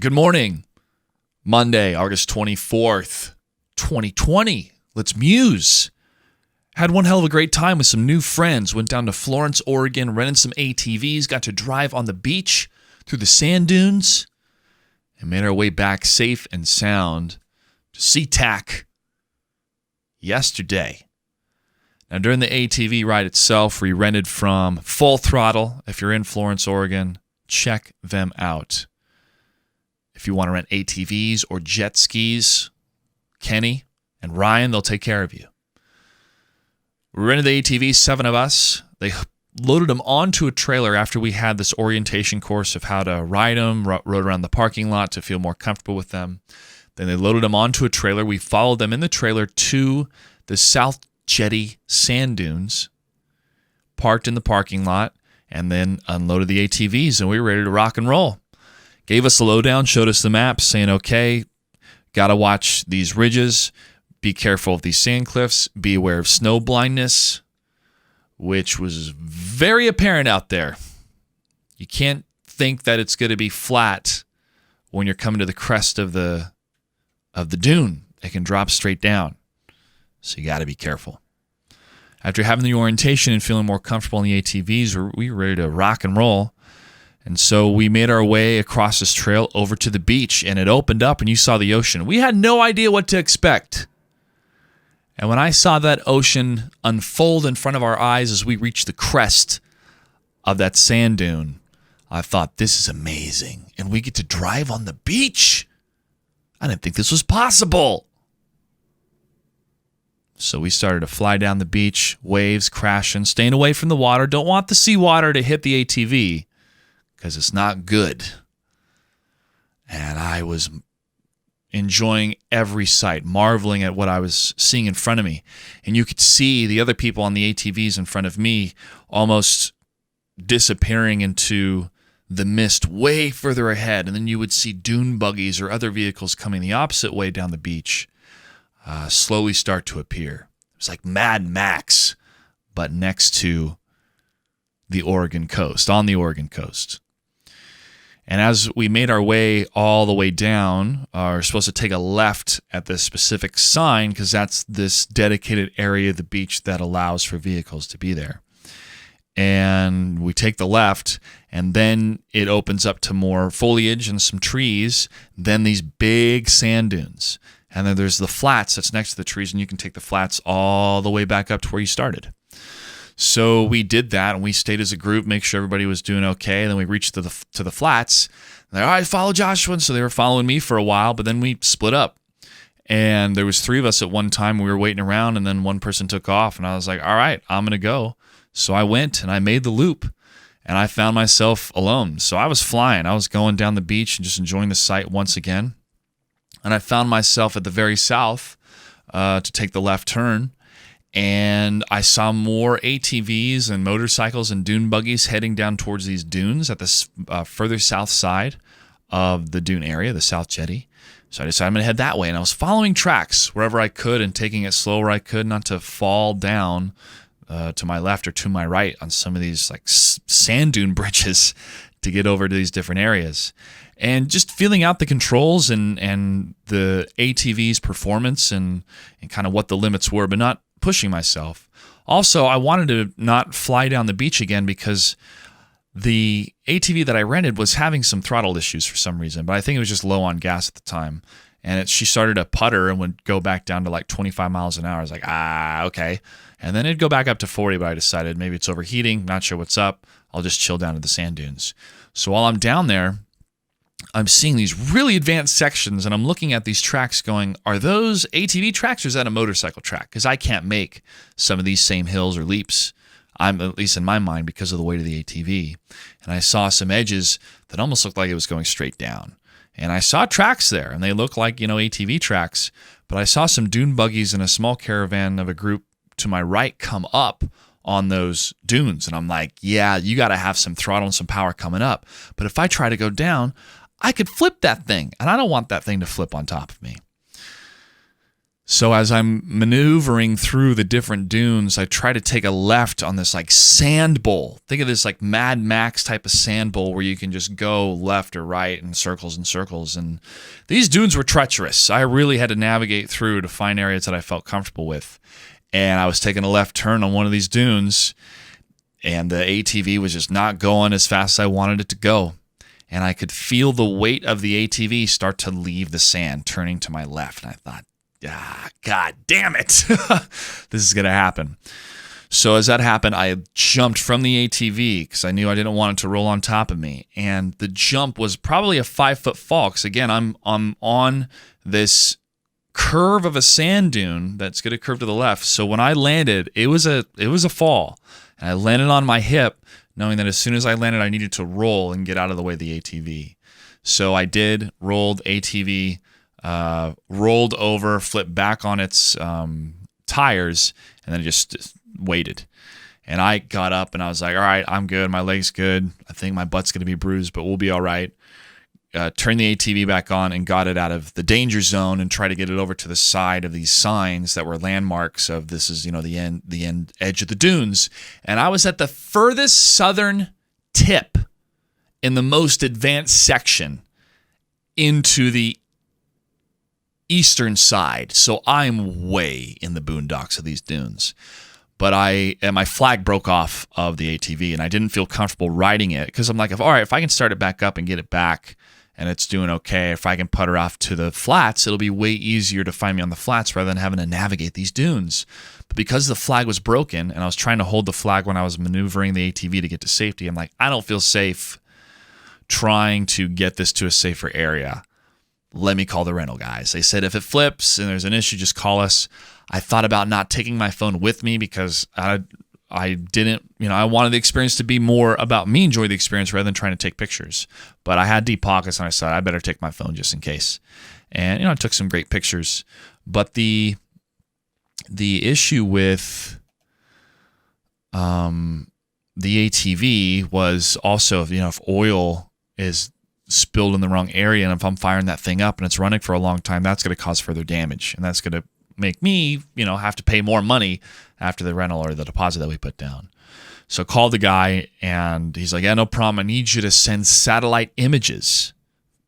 Good morning. Monday, August 24th, 2020. Let's muse. Had one hell of a great time with some new friends. Went down to Florence, Oregon, rented some ATVs, got to drive on the beach through the sand dunes, and made our way back safe and sound to SeaTac yesterday. Now, during the ATV ride itself, we rented from Full Throttle. If you're in Florence, Oregon, check them out. If you want to rent ATVs or jet skis, Kenny and Ryan, they'll take care of you. We rented the ATVs, 7 of us. They loaded them onto a trailer after we had this orientation course of how to ride them, rode around the parking lot to feel more comfortable with them. Then they loaded them onto a trailer. We followed them in the trailer to the South Jetty sand dunes, parked in the parking lot, and then unloaded the ATVs, and we were ready to rock and roll. Gave us the lowdown, showed us the map, saying, okay, got to watch these ridges, be careful of these sand cliffs, be aware of snow blindness, which was very apparent out there. You can't think that it's going to be flat when you're coming to the crest of the dune. It can drop straight down, so you got to be careful. After having the orientation and feeling more comfortable in the ATVs, we were ready to rock and roll. And so we made our way across this trail over to the beach, and it opened up, and you saw the ocean. We had no idea what to expect. And when I saw that ocean unfold in front of our eyes as we reached the crest of that sand dune, I thought, this is amazing. And we get to drive on the beach. I didn't think this was possible. So we started to fly down the beach, waves crashing, staying away from the water. Don't want the seawater to hit the ATV because it's not good. And I was enjoying every sight, marveling at what I was seeing in front of me. And you could see the other people on the ATVs in front of me almost disappearing into the mist way further ahead. And then you would see dune buggies or other vehicles coming the opposite way down the beach slowly start to appear. It was like Mad Max, but next to the Oregon coast, on the Oregon coast. And as we made our way all the way down, we're supposed to take a left at this specific sign because that's this dedicated area of the beach that allows for vehicles to be there. And we take the left, and then it opens up to more foliage and some trees, then these big sand dunes. And then there's the flats that's next to the trees, and you can take the flats all the way back up to where you started. So we did that, and we stayed as a group, make sure everybody was doing okay. And then we reached to the flats. And they're, all right, follow Joshua. And so they were following me for a while, but then we split up. And there was 3 of us at one time. We were waiting around, and then one person took off. And I was like, all right, I'm going to go. So I went, and I made the loop, and I found myself alone. So I was flying. I was going down the beach and just enjoying the sight once again. And I found myself at the very south to take the left turn. And I saw more ATVs and motorcycles and dune buggies heading down towards these dunes at the further south side of the dune area, the South Jetty. So I decided I'm going to head that way. And I was following tracks wherever I could and taking it slow where I could, not to fall down to my left or to my right on some of these like sand dune bridges to get over to these different areas. And just feeling out the controls and the ATV's performance and kind of what the limits were, but not pushing myself. Also, I wanted to not fly down the beach again because the ATV that I rented was having some throttle issues for some reason, but I think it was just low on gas at the time. And she started to putter and would go back down to like 25 miles an hour. I was like, okay. And then it'd go back up to 40, but I decided maybe it's overheating, not sure what's up. I'll just chill down to the sand dunes. So while I'm down there, I'm seeing these really advanced sections, and I'm looking at these tracks going, are those ATV tracks or is that a motorcycle track? Because I can't make some of these same hills or leaps, I'm at least in my mind, because of the weight of the ATV. And I saw some edges that almost looked like it was going straight down. And I saw tracks there, and they look like, ATV tracks, but I saw some dune buggies and a small caravan of a group to my right come up on those dunes. And I'm like, yeah, you got to have some throttle and some power coming up. But if I try to go down, I could flip that thing, and I don't want that thing to flip on top of me. So as I'm maneuvering through the different dunes, I try to take a left on this like sand bowl. Think of this like Mad Max type of sand bowl where you can just go left or right in circles and circles. And these dunes were treacherous. I really had to navigate through to find areas that I felt comfortable with. And I was taking a left turn on one of these dunes, and the ATV was just not going as fast as I wanted it to go. And I could feel the weight of the ATV start to leave the sand, turning to my left. And I thought, God damn it. This is going to happen. So as that happened, I jumped from the ATV because I knew I didn't want it to roll on top of me. And the jump was probably a 5-foot fall because, again, I'm on this curve of a sand dune that's going to curve to the left. So when I landed, it was a fall. And I landed on my hip, knowing that as soon as I landed, I needed to roll and get out of the way of the ATV. So I did, rolled ATV, rolled over, flipped back on its tires, and then just waited. And I got up and I was like, all right, I'm good. My leg's good. I think my butt's going to be bruised, but we'll be all right. Turned the ATV back on and got it out of the danger zone and tried to get it over to the side of these signs that were landmarks of this is, the end edge of the dunes. And I was at the furthest southern tip in the most advanced section into the eastern side. So I'm way in the boondocks of these dunes. But my flag broke off of the ATV and I didn't feel comfortable riding it because I'm like, all right, if I can start it back up and get it back and it's doing okay, if I can putter off to the flats, it'll be way easier to find me on the flats rather than having to navigate these dunes. But because the flag was broken and I was trying to hold the flag when I was maneuvering the ATV to get to safety, I'm like, I don't feel safe trying to get this to a safer area. Let me call the rental guys. They said if it flips and there's an issue, just call us. I thought about not taking my phone with me because I didn't, I wanted the experience to be more about me enjoying the experience rather than trying to take pictures. But I had deep pockets and I said, I better take my phone just in case. And, I took some great pictures. But the issue with the ATV was also, if oil is spilled in the wrong area and if I'm firing that thing up and it's running for a long time, that's going to cause further damage. And that's going to make me, have to pay more money after the rental or the deposit that we put down. So called the guy and he's like, yeah, no problem. I need you to send satellite images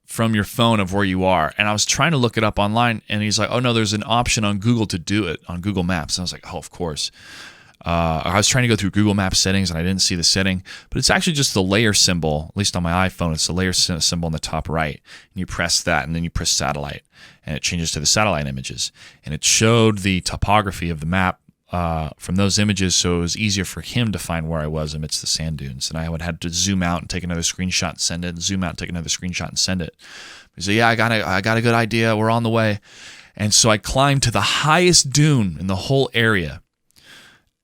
from your phone of where you are. And I was trying to look it up online and he's like, oh no, there's an option on Google to do it on Google Maps. And I was like, oh, of course. I was trying to go through Google Maps settings and I didn't see the setting, but it's actually just the layer symbol, at least on my iPhone, it's the layer symbol in the top right. And you press that and then you press satellite and it changes to the satellite images. And it showed the topography of the map from those images, so it was easier for him to find where I was amidst the sand dunes. And I would have to zoom out and take another screenshot and send it, and zoom out and take another screenshot and send it. He said, yeah, I got a good idea. We're on the way. And so I climbed to the highest dune in the whole area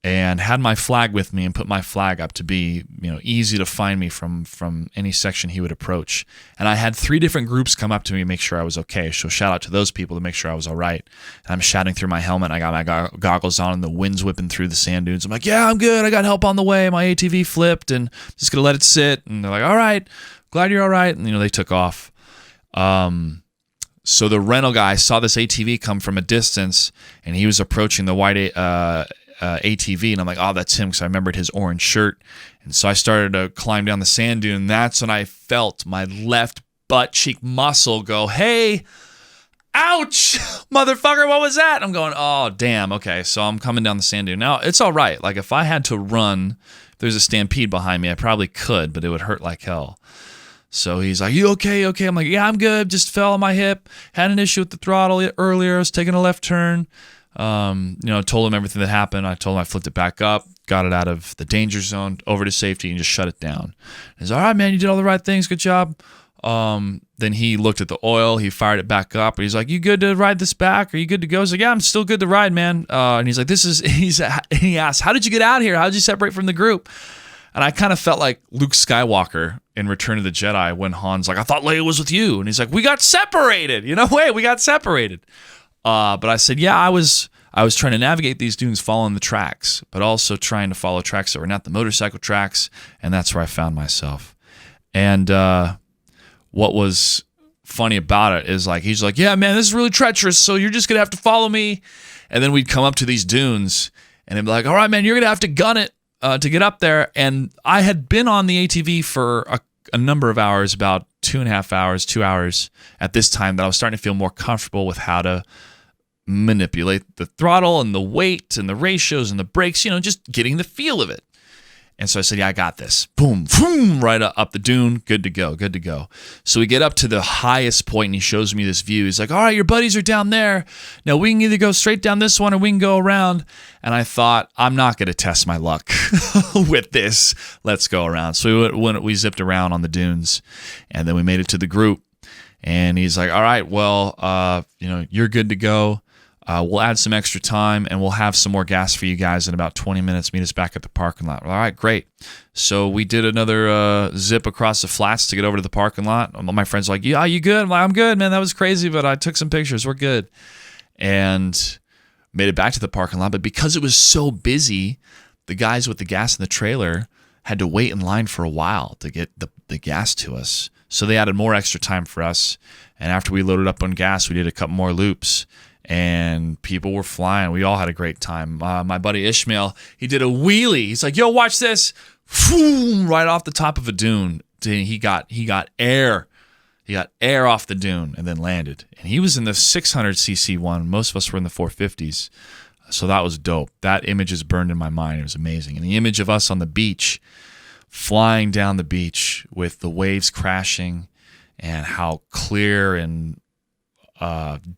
and had my flag with me and put my flag up to be, easy to find me from any section he would approach. And I had 3 different groups come up to me and make sure I was okay. So shout out to those people to make sure I was all right. And I'm shouting through my helmet. I got my goggles on and the wind's whipping through the sand dunes. I'm like, yeah, I'm good. I got help on the way. My ATV flipped and I'm just going to let it sit. And they're like, all right, glad you're all right. And, they took off. So the rental guy saw this ATV come from a distance and he was approaching the white ATV, and I'm like, oh, that's him, because I remembered his orange shirt. And so I started to climb down the sand dune, and that's when I felt my left butt cheek muscle go, hey, ouch, motherfucker, what was that? I'm going, oh, damn, okay, so I'm coming down the sand dune. Now, it's all right. Like, if I had to run, if there's a stampede behind me, I probably could, but it would hurt like hell. So he's like, you okay? Okay. I'm like, yeah, I'm good. Just fell on my hip. Had an issue with the throttle earlier. I was taking a left turn. Told him everything that happened. I told him I flipped it back up, got it out of the danger zone, over to safety, and just shut it down. He's all right, man, you did all the right things. Good job. Then he looked at the oil. He fired it back up. He's like, you good to ride this back? Are you good to go? I was like, yeah, I'm still good to ride, man. And he's like, he asked, how did you get out here? How did you separate from the group? And I kind of felt like Luke Skywalker in Return of the Jedi when Han's like, I thought Leia was with you. And he's like, we got separated. We got separated. But I said, yeah, I was trying to navigate these dunes following the tracks, but also trying to follow tracks that were not the motorcycle tracks, and that's where I found myself. And what was funny about it is like, he's like, yeah, man, this is really treacherous, so you're just going to have to follow me. And then we'd come up to these dunes, and they'd be like, all right, man, you're going to have to gun it to get up there. And I had been on the ATV for a number of hours, about 2.5 hours, 2 hours at this time, that I was starting to feel more comfortable with how to manipulate the throttle and the weight and the ratios and the brakes, just getting the feel of it. And so I said, yeah, I got this. Boom, boom, right up the dune. Good to go, good to go. So we get up to the highest point, and he shows me this view. He's like, all right, your buddies are down there. Now we can either go straight down this one or we can go around. And I thought, I'm not going to test my luck with this. Let's go around. So we zipped around on the dunes, and then we made it to the group. And he's like, all right, well, you're good to go. We'll add some extra time, and we'll have some more gas for you guys in about 20 minutes. Meet us back at the parking lot. All right, great. So we did another zip across the flats to get over to the parking lot. My friend's like, yeah, you good? I'm like, I'm good, man. That was crazy, but I took some pictures. We're good. And made it back to the parking lot. But because it was so busy, the guys with the gas in the trailer had to wait in line for a while to get the gas to us. So they added more extra time for us. And after we loaded up on gas, we did a couple more loops. And people were flying. We all had a great time. My buddy Ishmael, he did a wheelie. He's like, yo, watch this. Boom, right off the top of a dune. He got air. He got air off the dune and then landed. And he was in the 600cc one. Most of us were in the 450s. So that was dope. That image is burned in my mind. It was amazing. And the image of us on the beach, flying down the beach with the waves crashing, and how clear and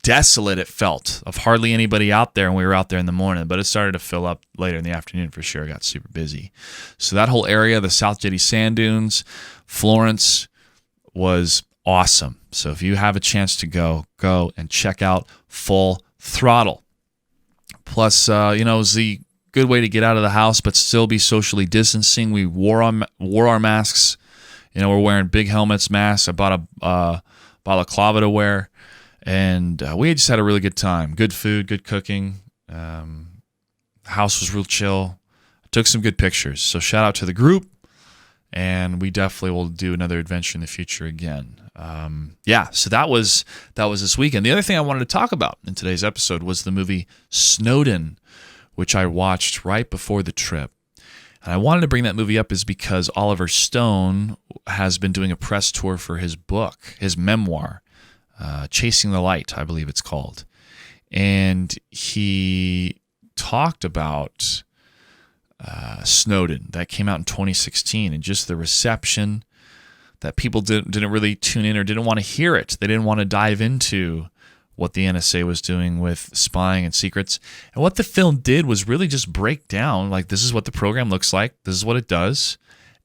desolate it felt, of hardly anybody out there, and we were out there in the morning, but it started to fill up later in the afternoon for sure. It got super busy. So that whole area, the South Jetty Sand Dunes, Florence, was awesome. So if you have a chance to go and check out Full Throttle. Plus, it was the good way to get out of the house but still be socially distancing. We wore our masks. We're wearing big helmets, masks. I bought a balaclava to wear. And we just had a really good time. Good food, good cooking. The house was real chill. I took some good pictures. So shout out to the group. And we definitely will do another adventure in the future again. So that was this weekend. The other thing I wanted to talk about in today's episode was the movie Snowden, which I watched right before the trip. And I wanted to bring that movie up is because Oliver Stone has been doing a press tour for his book, his memoir, Chasing the Light, I believe it's called. And he talked about Snowden that came out in 2016, and just the reception that people didn't really tune in or didn't want to hear it. They didn't want to dive into what the NSA was doing with spying and secrets. And what the film did was really just break down, like, this is what the program looks like, this is what it does,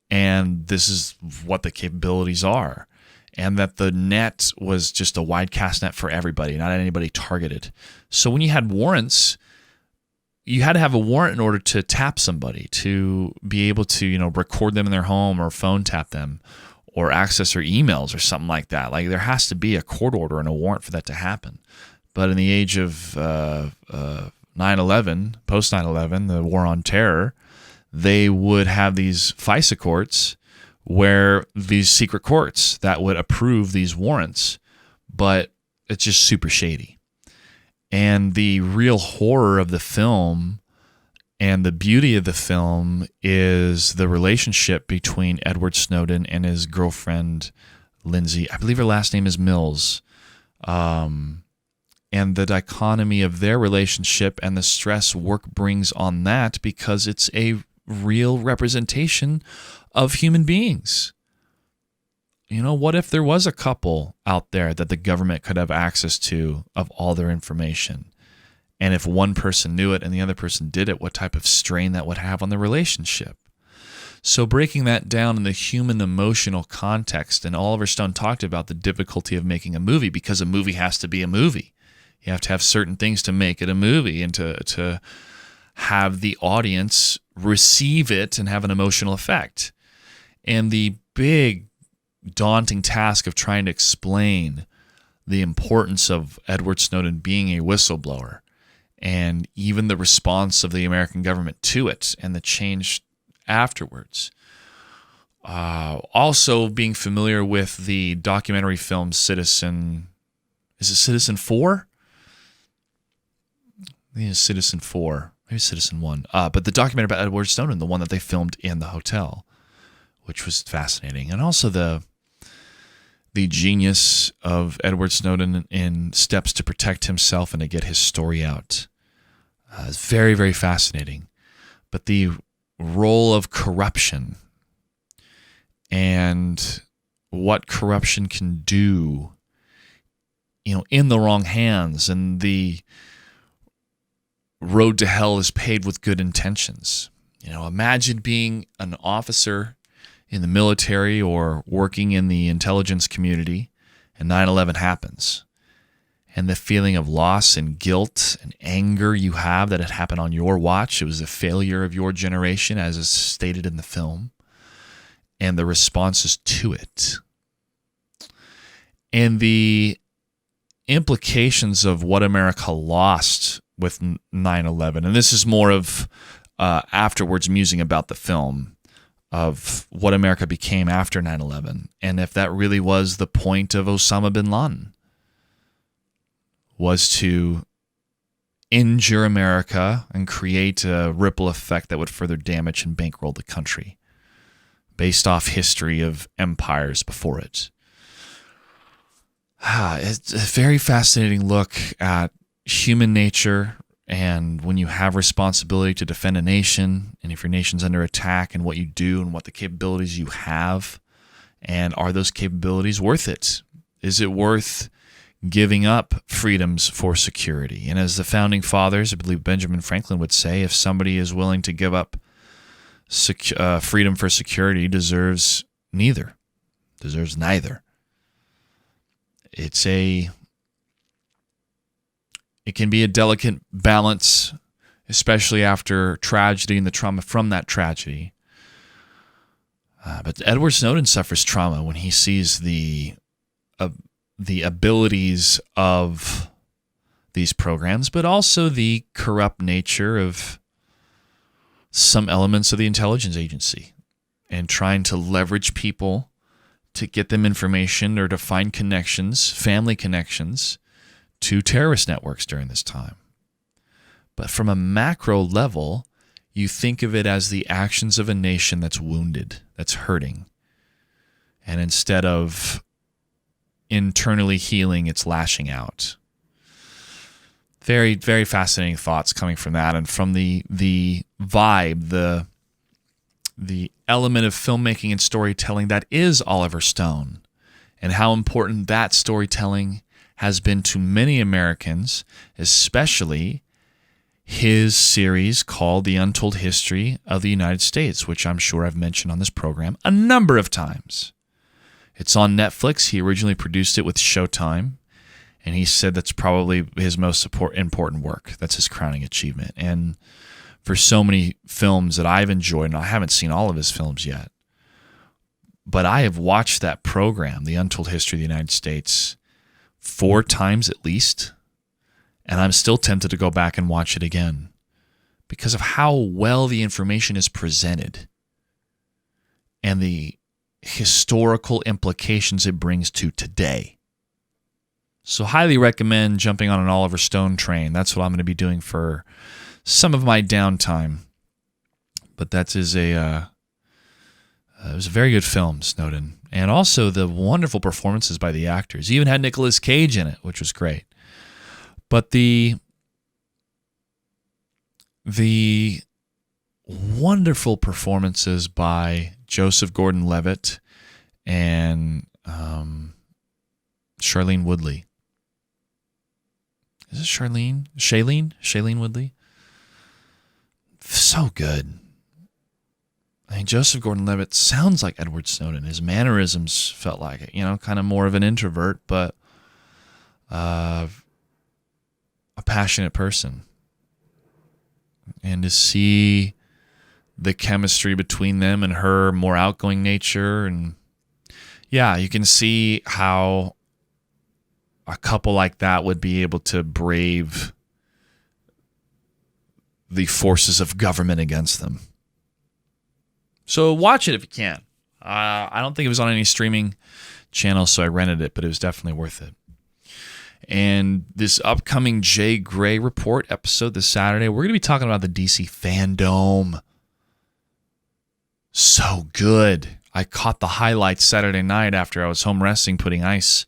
and this is what the capabilities are. And that the net was just a wide cast net for everybody, not anybody targeted. So when you had warrants, you had to have a warrant in order to tap somebody, to be able to, record them in their home or phone tap them or access their emails or something like that. Like, there has to be a court order and a warrant for that to happen. But in the age of 9/11, post 9/11, the war on terror, they would have these FISA courts where these secret courts that would approve these warrants, but it's just super shady. And the real horror of the film and the beauty of the film is the relationship between Edward Snowden and his girlfriend, Lindsay. I believe her last name is Mills. And the dichotomy of their relationship and the stress work brings on that, because it's a real representation of human beings. What if there was a couple out there that the government could have access to of all their information? And if one person knew it and the other person did it, what type of strain that would have on the relationship? So breaking that down in the human emotional context, and Oliver Stone talked about the difficulty of making a movie, because a movie has to be a movie. You have to have certain things to make it a movie and to have the audience receive it and have an emotional effect. And the big, daunting task of trying to explain the importance of Edward Snowden being a whistleblower, and even the response of the American government to it and the change afterwards, Also being familiar with the documentary film Citizen... Is it Citizen 4? I think it's Citizen 4. Maybe Citizen 1. But the documentary about Edward Snowden, the one that they filmed in the hotel, which was fascinating. And also the genius of Edward Snowden in steps to protect himself and to get his story out. It's very, very fascinating. But the role of corruption and what corruption can do, in the wrong hands, and the road to hell is paved with good intentions. Imagine being an officer in the military or working in the intelligence community, and 9/11 happens. And the feeling of loss and guilt and anger you have that it happened on your watch. It was a failure of your generation, as is stated in the film. And the responses to it. And the implications of what America lost with 9/11. And this is more of afterwards musing about the film, of what America became after 9/11, and if that really was the point of Osama bin Laden, was to injure America and create a ripple effect that would further damage and bankroll the country, based off history of empires before it. It's a very fascinating look at human nature, and when you have responsibility to defend a nation, and if your nation's under attack, and what you do and what the capabilities you have, and are those capabilities worth it? Is it worth giving up freedoms for security? And as the founding fathers, I believe Benjamin Franklin would say, if somebody is willing to give up freedom for security, deserves neither. It can be a delicate balance, especially after tragedy and the trauma from that tragedy. But Edward Snowden suffers trauma when he sees the abilities of these programs, but also the corrupt nature of some elements of the intelligence agency, and trying to leverage people to get them information or to find connections, family connections, to terrorist networks during this time. But from a macro level, you think of it as the actions of a nation that's wounded, that's hurting. And instead of internally healing, it's lashing out. Very, very fascinating thoughts coming from that, and from the vibe, the element of filmmaking and storytelling that is Oliver Stone, and how important that storytelling has been to many Americans, especially his series called The Untold History of the United States, which I'm sure I've mentioned on this program a number of times. It's on Netflix. He originally produced it with Showtime, and he said that's probably his most important work. That's his crowning achievement. And for so many films that I've enjoyed, and I haven't seen all of his films yet, but I have watched that program, The Untold History of the United States, 4 times at least, and I'm still tempted to go back and watch it again because of how well the information is presented and the historical implications it brings to today. So highly recommend jumping on an Oliver Stone train. That's what I'm going to be doing for some of my downtime. But that is it was a very good film, Snowden. And also the wonderful performances by the actors. He even had Nicolas Cage in it, which was great. But the wonderful performances by Joseph Gordon-Levitt and Shailene Woodley. Is it Shailene? Shailene Woodley? So good. I mean, Joseph Gordon-Levitt sounds like Edward Snowden. His mannerisms felt like it, kind of more of an introvert, but a passionate person. And to see the chemistry between them and her more outgoing nature, and yeah, you can see how a couple like that would be able to brave the forces of government against them. So watch it if you can. I don't think it was on any streaming channel, so I rented it, but it was definitely worth it. And this upcoming J.Gray report episode this Saturday, we're going to be talking about the DC fandom. So good. I caught the highlights Saturday night after I was home resting, putting ice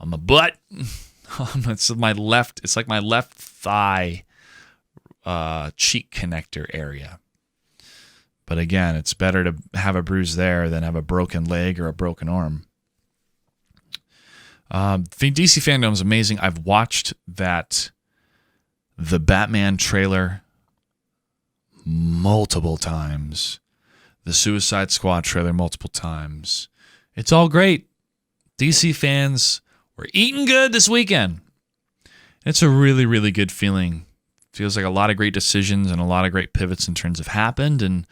on my butt. It's my left. It's like my left thigh cheek connector area. But again, it's better to have a bruise there than have a broken leg or a broken arm. DC fandom is amazing. I've watched the Batman trailer multiple times. The Suicide Squad trailer multiple times. It's all great. DC fans were eating good this weekend. It's a really, really good feeling. Feels like a lot of great decisions and a lot of great pivots and turns have happened, and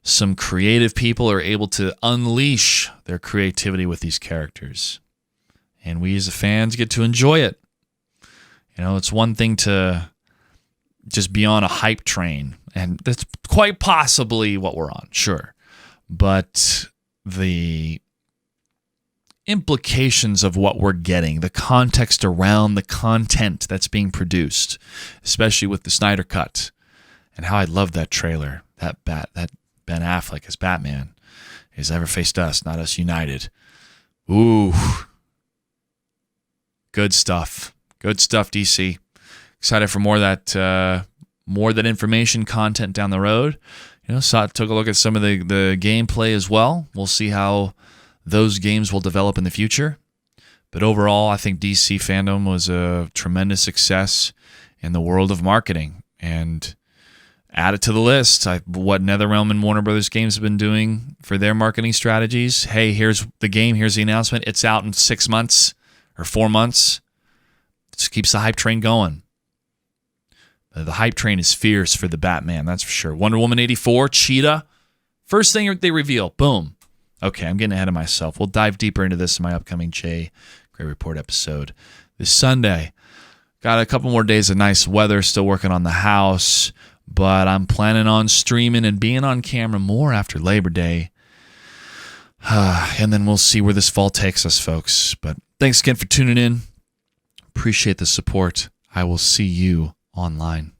some creative people are able to unleash their creativity with these characters. And we as the fans get to enjoy it. You know, it's one thing to just be on a hype train, and that's quite possibly what we're on, sure. But the implications of what we're getting, the context around the content that's being produced, especially with the Snyder Cut, and how I love that trailer, that Ben Affleck as Batman is ever faced us, not us united. Ooh. Good stuff. Good stuff, DC. Excited for more of that information content down the road. You know, took a look at some of the gameplay as well. We'll see how those games will develop in the future. But overall, I think DC fandom was a tremendous success in the world of marketing. And add it to the list. What NetherRealm and Warner Brothers Games have been doing for their marketing strategies. Hey, here's the game. Here's the announcement. It's out in 6 months or 4 months. It just keeps the hype train going. The hype train is fierce for the Batman, that's for sure. Wonder Woman 84, Cheetah. First thing they reveal, boom. Okay, I'm getting ahead of myself. We'll dive deeper into this in my upcoming J.Gray Report episode this Sunday. Got a couple more days of nice weather, still working on the house, but I'm planning on streaming and being on camera more after Labor Day. And then we'll see where this fall takes us, folks. But thanks again for tuning in. Appreciate the support. I will see you online.